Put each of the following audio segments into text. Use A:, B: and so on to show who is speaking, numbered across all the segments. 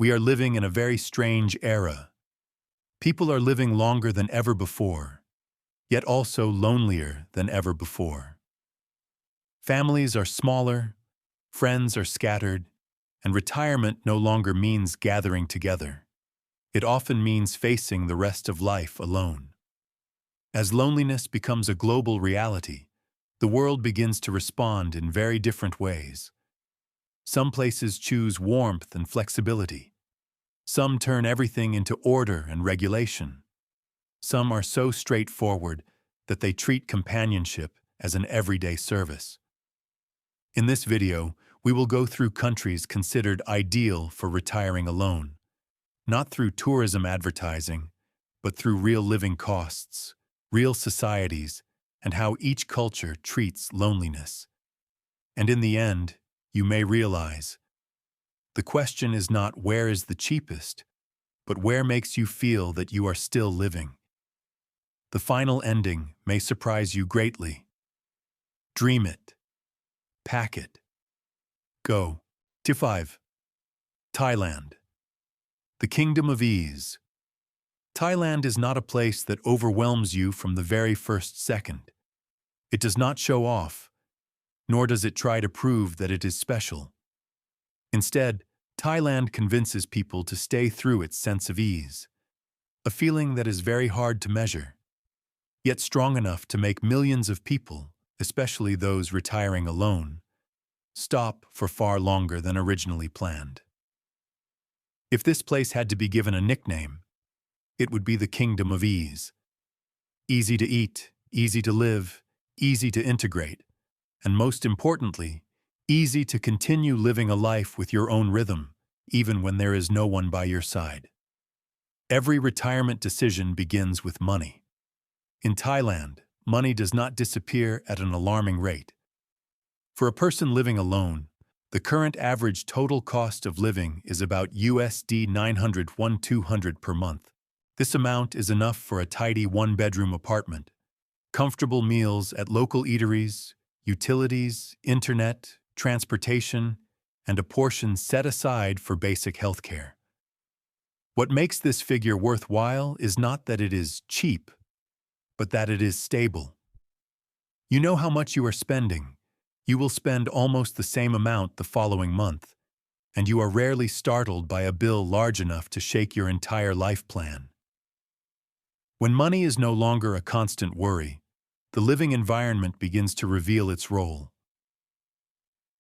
A: We are living in a very strange era. People are living longer than ever before, yet also lonelier than ever before. Families are smaller, friends are scattered, and retirement no longer means gathering together. It often means facing the rest of life alone. As loneliness becomes a global reality, the world begins to respond in very different ways. Some places choose warmth and flexibility. Some turn everything into order and regulation. Some are so straightforward that they treat companionship as an everyday service. In this video, we will go through countries considered ideal for retiring alone, not through tourism advertising, but through real living costs, real societies, and how each culture treats loneliness. And in the end, you may realize, the question is not where is the cheapest, but where makes you feel that you are still living. The final ending may surprise you greatly. Dream it. Pack it. Go. To 5. Thailand. The Kingdom of Ease. Thailand is not a place that overwhelms you from the very first second. It does not show off, nor does it try to prove that it is special. Instead, Thailand convinces people to stay through its sense of ease, a feeling that is very hard to measure, yet strong enough to make millions of people, especially those retiring alone, stop for far longer than originally planned. If this place had to be given a nickname, it would be the Kingdom of Ease. Easy to eat, easy to live, easy to integrate, and most importantly, easy to continue living a life with your own rhythm, even when there is no one by your side. Every retirement decision begins with money. In Thailand, money does not disappear at an alarming rate. For a person living alone, the current average total cost of living is about USD 900–1,200 per month. This amount is enough for a tidy one-bedroom apartment, comfortable meals at local eateries, utilities, internet, transportation, and a portion set aside for basic health care. What makes this figure worthwhile is not that it is cheap, but that it is stable. You know how much you are spending. You will spend almost the same amount the following month, and you are rarely startled by a bill large enough to shake your entire life plan. When money is no longer a constant worry, the living environment begins to reveal its role.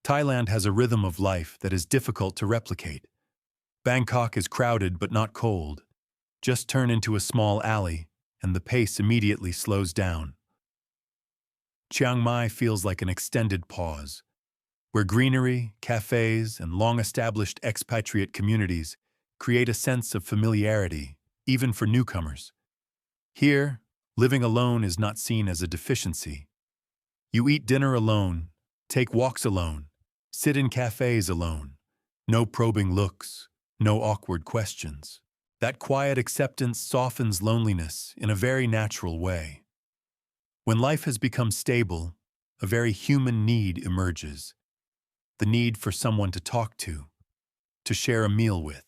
A: Thailand has a rhythm of life that is difficult to replicate. Bangkok is crowded but not cold. Just turn into a small alley, and the pace immediately slows down. Chiang Mai feels like an extended pause, where greenery, cafes, and long-established expatriate communities create a sense of familiarity, even for newcomers. Here, living alone is not seen as a deficiency. You eat dinner alone, take walks alone, sit in cafes alone. No probing looks, no awkward questions. That quiet acceptance softens loneliness in a very natural way. When life has become stable, a very human need emerges. The need for someone to talk to share a meal with,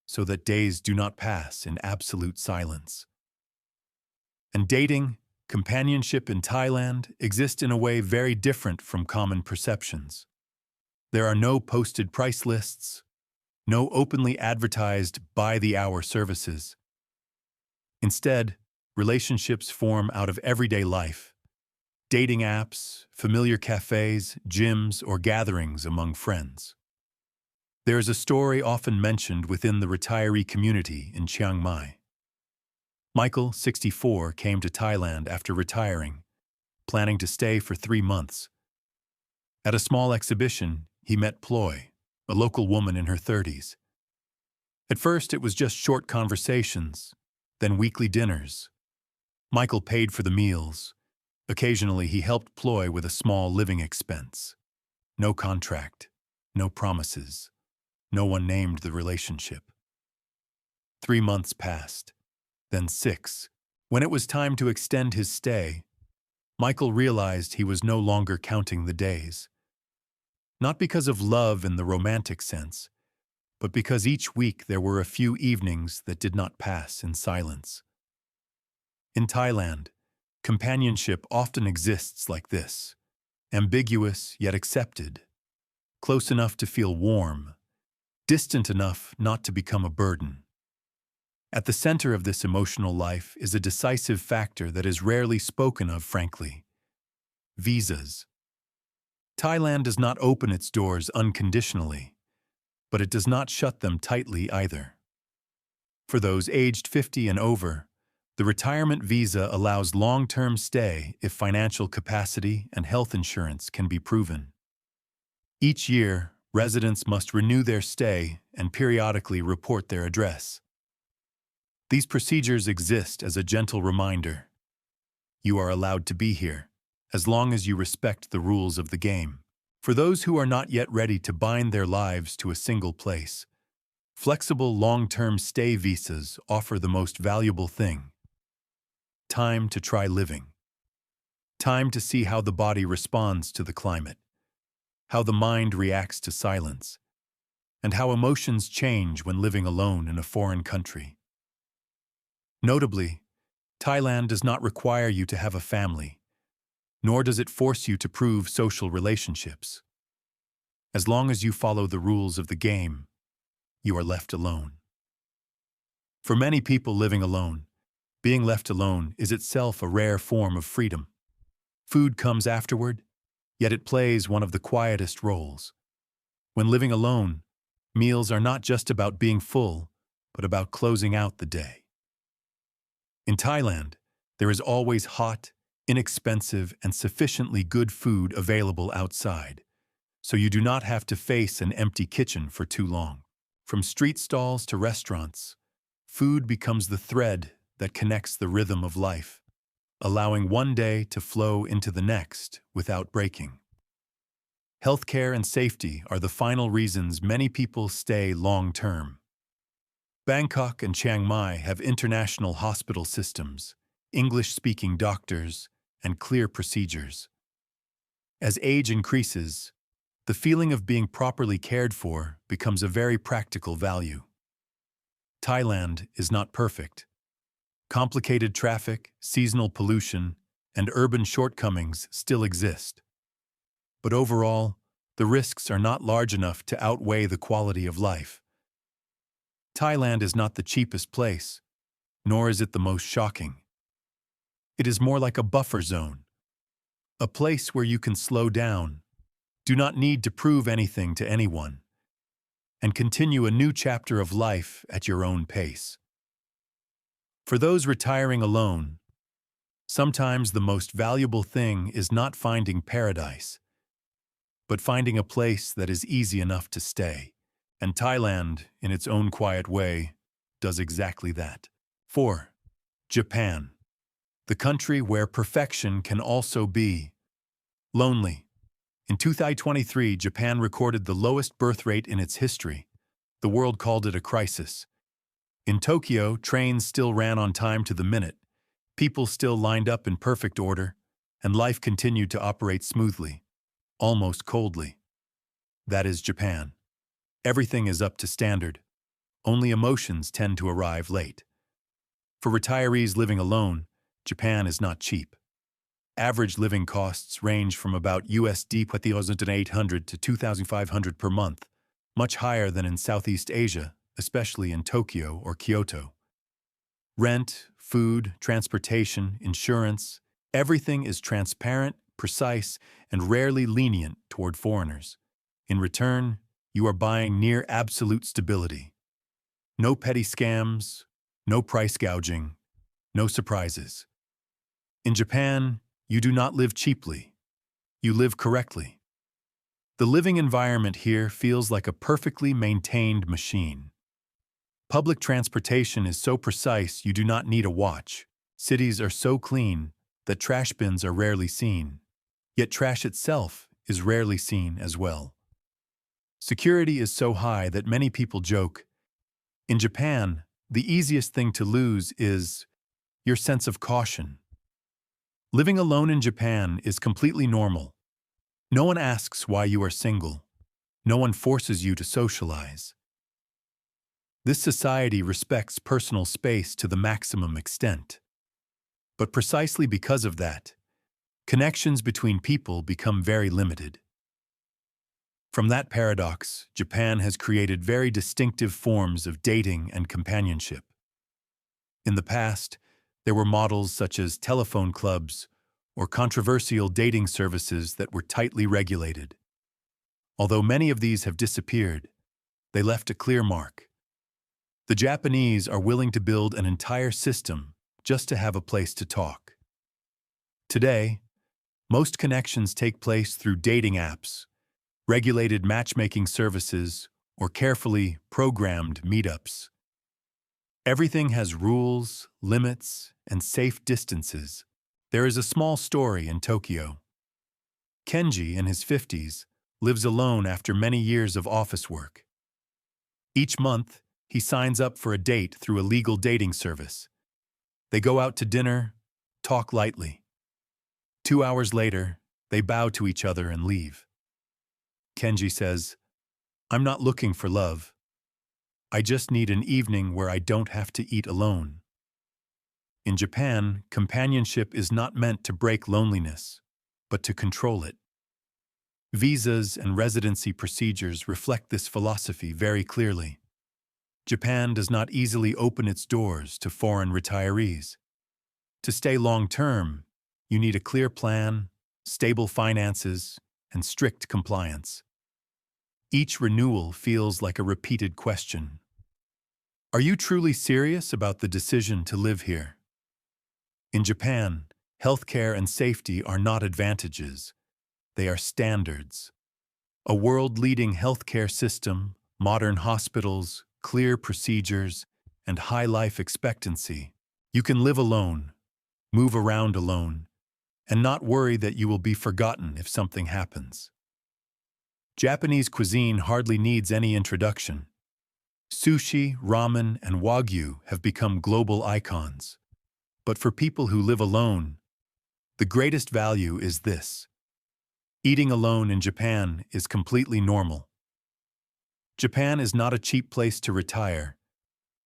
A: so that days do not pass in absolute silence. And dating, companionship in Thailand exist in a way very different from common perceptions. There are no posted price lists, no openly advertised by-the-hour services. Instead, relationships form out of everyday life, dating apps, familiar cafes, gyms, or gatherings among friends. There is a story often mentioned within the retiree community in Chiang Mai. Michael, 64, came to Thailand after retiring, planning to stay for 3 months. At a small exhibition, he met Ploy, a local woman in her 30s. At first, it was just short conversations, then weekly dinners. Michael paid for the meals. Occasionally, he helped Ploy with a small living expense. No contract, no promises. No one named the relationship. 3 months passed, then 6. When it was time to extend his stay, Michael realized he was no longer counting the days. Not because of love in the romantic sense, but because each week there were a few evenings that did not pass in silence. In Thailand, companionship often exists like this, ambiguous yet accepted, close enough to feel warm, distant enough not to become a burden. At the center of this emotional life is a decisive factor that is rarely spoken of, frankly: visas. Thailand does not open its doors unconditionally, but it does not shut them tightly either. For those aged 50 and over, the retirement visa allows long-term stay if financial capacity and health insurance can be proven. Each year, residents must renew their stay and periodically report their address. These procedures exist as a gentle reminder: you are allowed to be here, as long as you respect the rules of the game. For those who are not yet ready to bind their lives to a single place, flexible long-term stay visas offer the most valuable thing: time to try living. Time to see how the body responds to the climate, how the mind reacts to silence, and how emotions change when living alone in a foreign country. Notably, Thailand does not require you to have a family, nor does it force you to prove social relationships. As long as you follow the rules of the game, you are left alone. For many people living alone, being left alone is itself a rare form of freedom. Food comes afterward, yet it plays one of the quietest roles. When living alone, meals are not just about being full, but about closing out the day. In Thailand, there is always hot, inexpensive, and sufficiently good food available outside, so you do not have to face an empty kitchen for too long. From street stalls to restaurants, food becomes the thread that connects the rhythm of life, allowing one day to flow into the next without breaking. Healthcare and safety are the final reasons many people stay long-term. Bangkok and Chiang Mai have international hospital systems, English-speaking doctors, and clear procedures. As age increases, the feeling of being properly cared for becomes a very practical value. Thailand is not perfect. Complicated traffic, seasonal pollution, and urban shortcomings still exist. But overall, the risks are not large enough to outweigh the quality of life. Thailand is not the cheapest place, nor is it the most shocking. It is more like a buffer zone, a place where you can slow down, do not need to prove anything to anyone, and continue a new chapter of life at your own pace. For those retiring alone, sometimes the most valuable thing is not finding paradise, but finding a place that is easy enough to stay. And Thailand, in its own quiet way, does exactly that. 4. Japan, the country where perfection can also be lonely. In 2023, Japan recorded the lowest birth rate in its history. The world called it a crisis. In Tokyo, trains still ran on time to the minute, people still lined up in perfect order, and life continued to operate smoothly, almost coldly. That is Japan. Everything is up to standard. Only emotions tend to arrive late. For retirees living alone, Japan is not cheap. Average living costs range from about USD 1,800 to 2,500 per month, much higher than in Southeast Asia, especially in Tokyo or Kyoto. Rent, food, transportation, insurance, everything is transparent, precise, and rarely lenient toward foreigners. In return, you are buying near absolute stability. No petty scams, no price gouging, no surprises. In Japan, you do not live cheaply. You live correctly. The living environment here feels like a perfectly maintained machine. Public transportation is so precise you do not need a watch. Cities are so clean that trash bins are rarely seen. Yet trash itself is rarely seen as well. Security is so high that many people joke, in Japan, the easiest thing to lose is your sense of caution. Living alone in Japan is completely normal. No one asks why you are single. No one forces you to socialize. This society respects personal space to the maximum extent. But precisely because of that, connections between people become very limited. From that paradox, Japan has created very distinctive forms of dating and companionship. In the past, there were models such as telephone clubs or controversial dating services that were tightly regulated. Although many of these have disappeared, they left a clear mark. The Japanese are willing to build an entire system just to have a place to talk. Today, most connections take place through dating apps, regulated matchmaking services, or carefully programmed meetups. Everything has rules, limits, and safe distances. There is a small story in Tokyo. Kenji, in his 50s, lives alone after many years of office work. Each month, he signs up for a date through a legal dating service. They go out to dinner, talk lightly. 2 hours later, they bow to each other and leave. Kenji says, "I'm not looking for love. I just need an evening where I don't have to eat alone." In Japan, companionship is not meant to break loneliness, but to control it. Visas and residency procedures reflect this philosophy very clearly. Japan does not easily open its doors to foreign retirees. To stay long-term, you need a clear plan, stable finances, and strict compliance. Each renewal feels like a repeated question. Are you truly serious about the decision to live here? In Japan, healthcare and safety are not advantages. They are standards. A world-leading healthcare system, modern hospitals, clear procedures, and high life expectancy. You can live alone, move around alone, and not worry that you will be forgotten if something happens. Japanese cuisine hardly needs any introduction. Sushi, ramen, and wagyu have become global icons. But for people who live alone, the greatest value is this: eating alone in Japan is completely normal. Japan is not a cheap place to retire,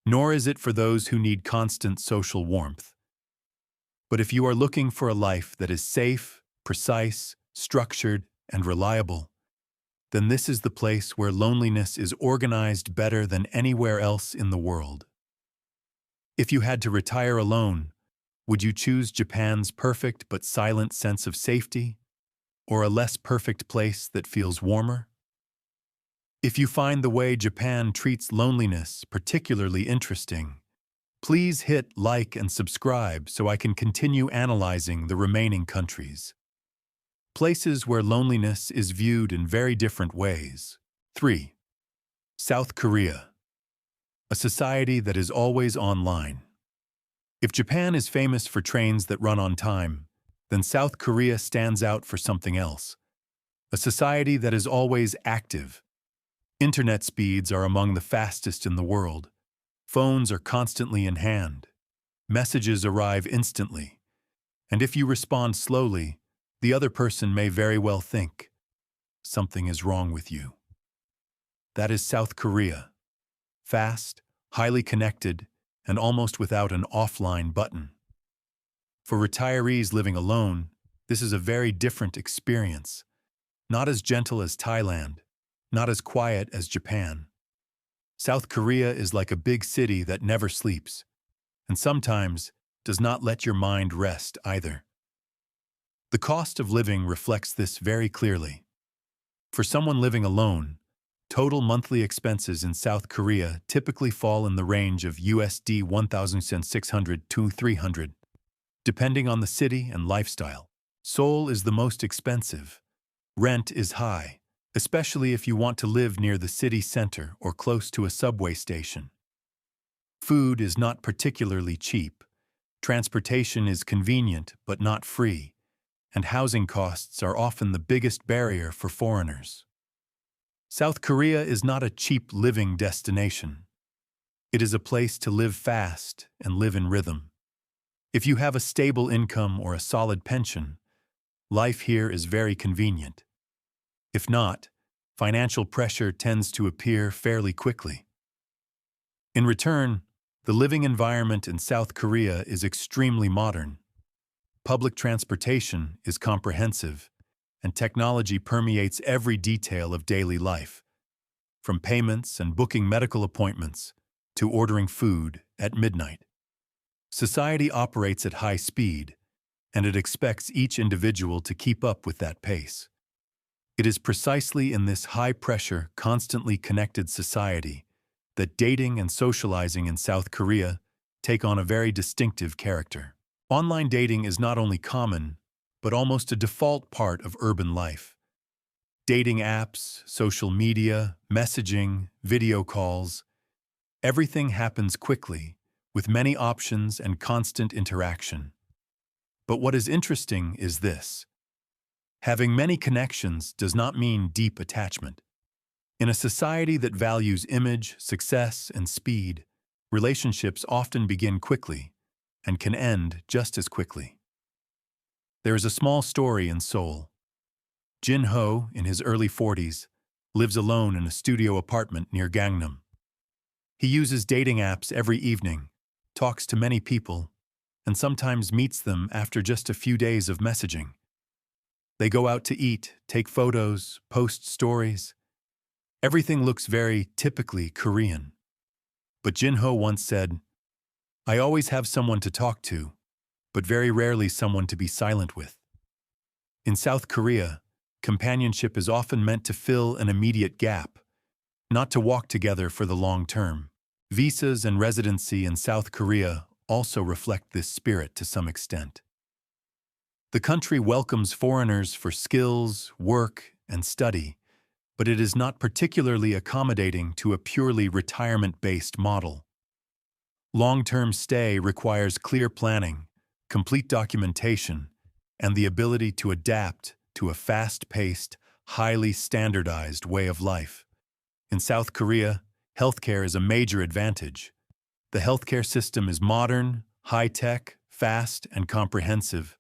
A: nor is it for those who need constant social warmth. But if you are looking for a life that is safe, precise, structured, and reliable, then this is the place where loneliness is organized better than anywhere else in the world. If you had to retire alone, would you choose Japan's perfect but silent sense of safety, or a less perfect place that feels warmer? If you find the way Japan treats loneliness particularly interesting, please hit like and subscribe so I can continue analyzing the remaining countries. Places where loneliness is viewed in very different ways. 3. South Korea. A society that is always online. If Japan is famous for trains that run on time, then South Korea stands out for something else. A society that is always active. Internet speeds are among the fastest in the world. Phones are constantly in hand. Messages arrive instantly. And if you respond slowly, the other person may very well think something is wrong with you. That is South Korea. Fast, highly connected, and almost without an offline button. For retirees living alone, this is a very different experience. Not as gentle as Thailand, not as quiet as Japan. South Korea is like a big city that never sleeps, and sometimes does not let your mind rest either. The cost of living reflects this very clearly. For someone living alone, total monthly expenses in South Korea typically fall in the range of USD 1,600 to 300, depending on the city and lifestyle. Seoul is the most expensive. Rent is high, especially if you want to live near the city center or close to a subway station. Food is not particularly cheap. Transportation is convenient but not free, and housing costs are often the biggest barrier for foreigners. South Korea is not a cheap living destination. It is a place to live fast and live in rhythm. If you have a stable income or a solid pension, life here is very convenient. If not, financial pressure tends to appear fairly quickly. In return, the living environment in South Korea is extremely modern. Public transportation is comprehensive, and technology permeates every detail of daily life, from payments and booking medical appointments to ordering food at midnight. Society operates at high speed, and it expects each individual to keep up with that pace. It is precisely in this high-pressure, constantly connected society that dating and socializing in South Korea take on a very distinctive character. Online dating is not only common, but almost a default part of urban life. Dating apps, social media, messaging, video calls, everything happens quickly, with many options and constant interaction. But what is interesting is this. Having many connections does not mean deep attachment. In a society that values image, success, and speed, relationships often begin quickly and can end just as quickly. There is a small story in Seoul. Jin Ho, in his early 40s, lives alone in a studio apartment near Gangnam. He uses dating apps every evening, talks to many people, and sometimes meets them after just a few days of messaging. They go out to eat, take photos, post stories. Everything looks very typically Korean. But Jin Ho once said, "I always have someone to talk to, but very rarely someone to be silent with." In South Korea, companionship is often meant to fill an immediate gap, not to walk together for the long term. Visas and residency in South Korea also reflect this spirit to some extent. The country welcomes foreigners for skills, work, and study, but it is not particularly accommodating to a purely retirement-based model. Long-term stay requires clear planning, complete documentation, and the ability to adapt to a fast-paced, highly standardized way of life. In South Korea, healthcare is a major advantage. The healthcare system is modern, high-tech, fast, and comprehensive.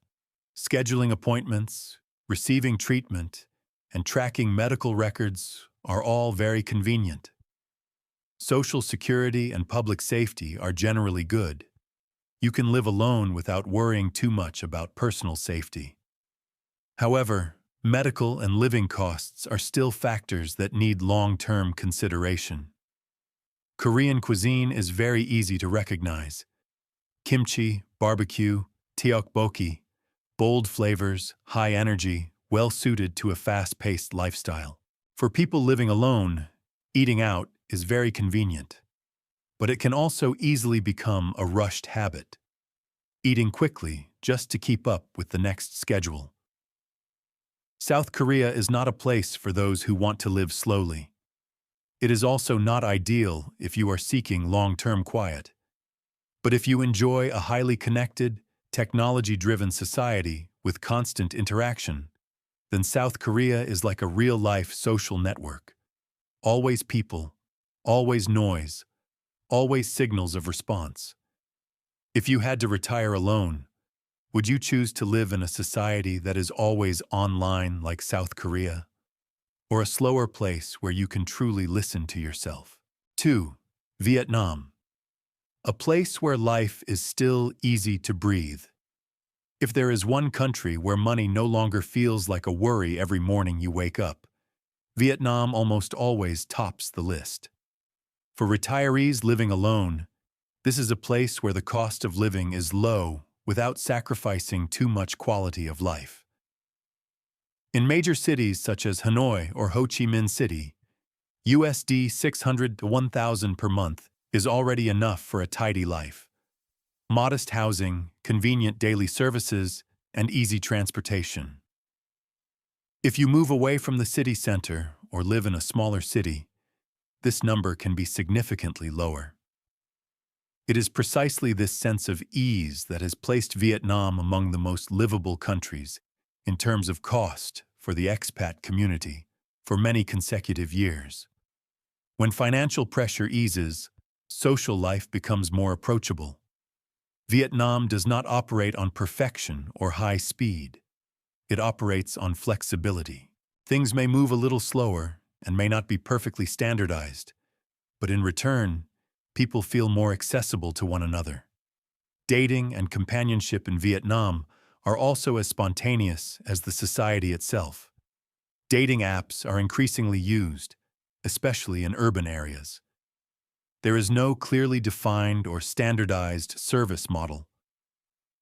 A: Scheduling appointments, receiving treatment, and tracking medical records are all very convenient. Social security and public safety are generally good. You can live alone without worrying too much about personal safety. However, medical and living costs are still factors that need long-term consideration. Korean cuisine is very easy to recognize. Kimchi, barbecue, tteokbokki, bold flavors, high energy, well suited to a fast-paced lifestyle. For people living alone, eating out is very convenient, but it can also easily become a rushed habit, eating quickly just to keep up with the next schedule. South Korea is not a place for those who want to live slowly. It is also not ideal if you are seeking long-term quiet. But if you enjoy a highly connected, technology-driven society with constant interaction, then South Korea is like a real-life social network. Always people, always noise, always signals of response. If you had to retire alone, would you choose to live in a society that is always online like South Korea? Or a slower place where you can truly listen to yourself? 2. Vietnam. A place where life is still easy to breathe. If there is one country where money no longer feels like a worry every morning you wake up, Vietnam almost always tops the list. For retirees living alone, this is a place where the cost of living is low without sacrificing too much quality of life. In major cities such as Hanoi or Ho Chi Minh City, USD 600 to 1,000 per month is already enough for a tidy life. Modest housing, convenient daily services, and easy transportation. If you move away from the city center or live in a smaller city, this number can be significantly lower. It is precisely this sense of ease that has placed Vietnam among the most livable countries in terms of cost for the expat community for many consecutive years. When financial pressure eases, social life becomes more approachable. Vietnam does not operate on perfection or high speed. It operates on flexibility. Things may move a little slower and may not be perfectly standardized, but in return, people feel more accessible to one another. Dating and companionship in Vietnam are also as spontaneous as the society itself. Dating apps are increasingly used, especially in urban areas. There is no clearly defined or standardized service model.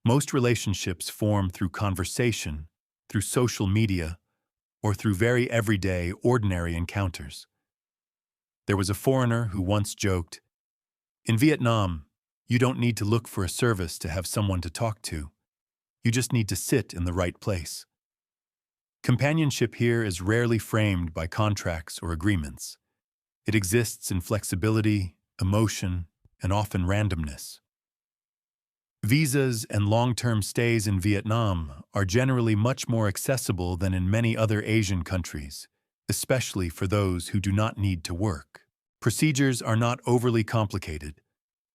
A: Most relationships form through conversation, through social media, or through very everyday, ordinary encounters. There was a foreigner who once joked, "In Vietnam, you don't need to look for a service to have someone to talk to. You just need to sit in the right place." Companionship here is rarely framed by contracts or agreements. It exists in flexibility, emotion, and often randomness. Visas and long-term stays in Vietnam are generally much more accessible than in many other Asian countries, especially for those who do not need to work. Procedures are not overly complicated,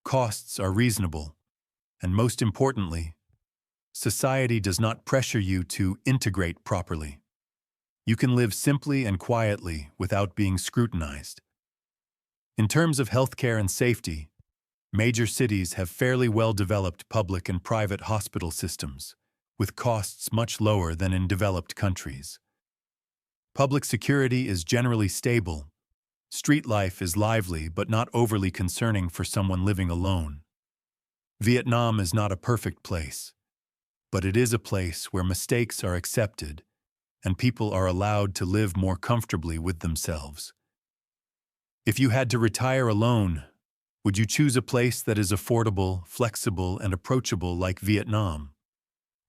A: costs are reasonable, and most importantly, society does not pressure you to integrate properly. You can live simply and quietly without being scrutinized. In terms of healthcare and safety, major cities have fairly well-developed public and private hospital systems, with costs much lower than in developed countries. Public security is generally stable. Street life is lively but not overly concerning for someone living alone. Vietnam is not a perfect place, but it is a place where mistakes are accepted and people are allowed to live more comfortably with themselves. If you had to retire alone, would you choose a place that is affordable, flexible, and approachable like Vietnam,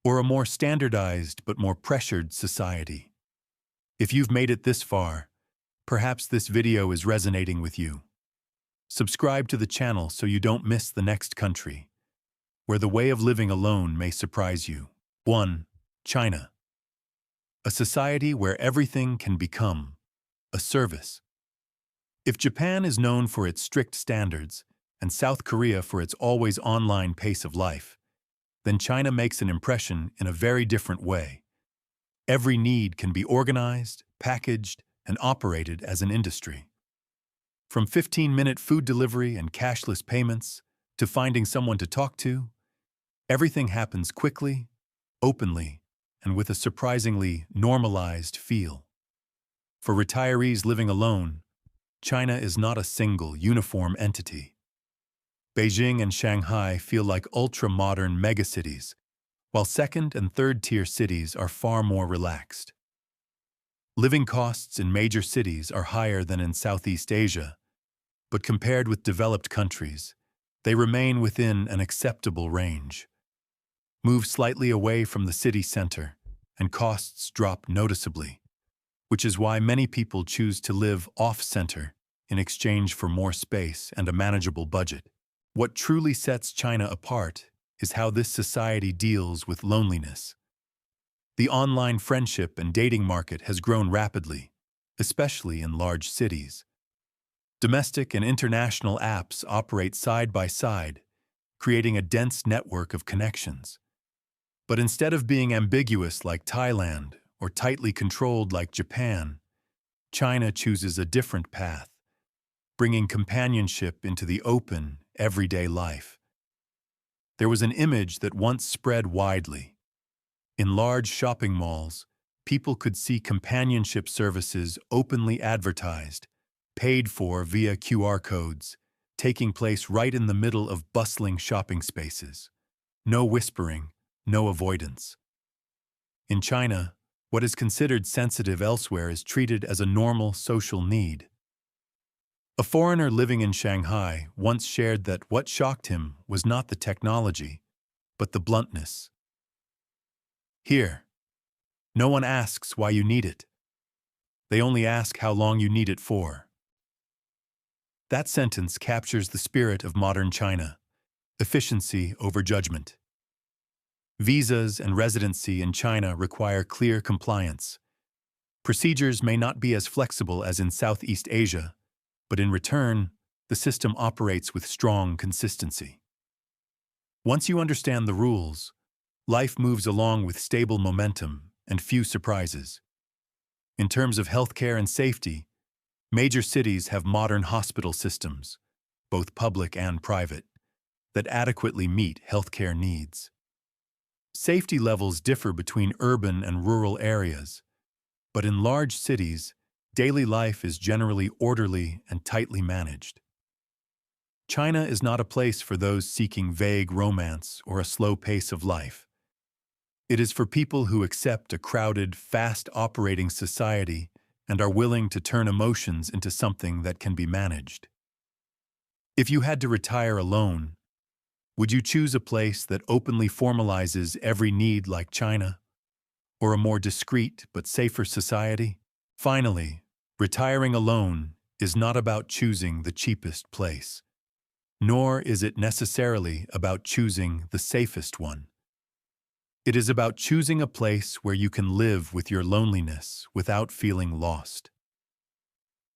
A: or a more standardized but more pressured society? If you've made it this far, perhaps this video is resonating with you. Subscribe to the channel so you don't miss the next country, where the way of living alone may surprise you. 1. China. A society where everything can become a service. If Japan is known for its strict standards and South Korea for its always online pace of life, then China makes an impression in a very different way. Every need can be organized, packaged, and operated as an industry. From 15-minute food delivery and cashless payments to finding someone to talk to, everything happens quickly, openly, and with a surprisingly normalized feel. For retirees living alone, China is not a single, uniform entity. Beijing and Shanghai feel like ultra-modern megacities, while second- and third-tier cities are far more relaxed. Living costs in major cities are higher than in Southeast Asia, but compared with developed countries, they remain within an acceptable range. Move slightly away from the city center, and costs drop noticeably, which is why many people choose to live off-center in exchange for more space and a manageable budget. What truly sets China apart is how this society deals with loneliness. The online friendship and dating market has grown rapidly, especially in large cities. Domestic and international apps operate side by side, creating a dense network of connections. But instead of being ambiguous like Thailand or tightly controlled like Japan, China chooses a different path, bringing companionship into the open, everyday life. There was an image that once spread widely. In large shopping malls, people could see companionship services openly advertised, paid for via QR codes, taking place right in the middle of bustling shopping spaces. No whispering, no avoidance. In China, what is considered sensitive elsewhere is treated as a normal social need. A foreigner living in Shanghai once shared that what shocked him was not the technology, but the bluntness. Here, no one asks why you need it. They only ask how long you need it for. That sentence captures the spirit of modern China: efficiency over judgment. Visas and residency in China require clear compliance. Procedures may not be as flexible as in Southeast Asia, but in return, the system operates with strong consistency. Once you understand the rules, life moves along with stable momentum and few surprises. In terms of healthcare and safety, major cities have modern hospital systems, both public and private, that adequately meet healthcare needs. Safety levels differ between urban and rural areas, but in large cities, daily life is generally orderly and tightly managed. China is not a place for those seeking vague romance or a slow pace of life. It is for people who accept a crowded, fast-operating society and are willing to turn emotions into something that can be managed. If you had to retire alone, would you choose a place that openly formalizes every need like China, or a more discreet but safer society? Finally, retiring alone is not about choosing the cheapest place, nor is it necessarily about choosing the safest one. It is about choosing a place where you can live with your loneliness without feeling lost.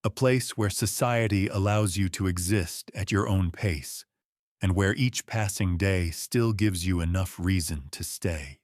A: A place where society allows you to exist at your own pace, and where each passing day still gives you enough reason to stay.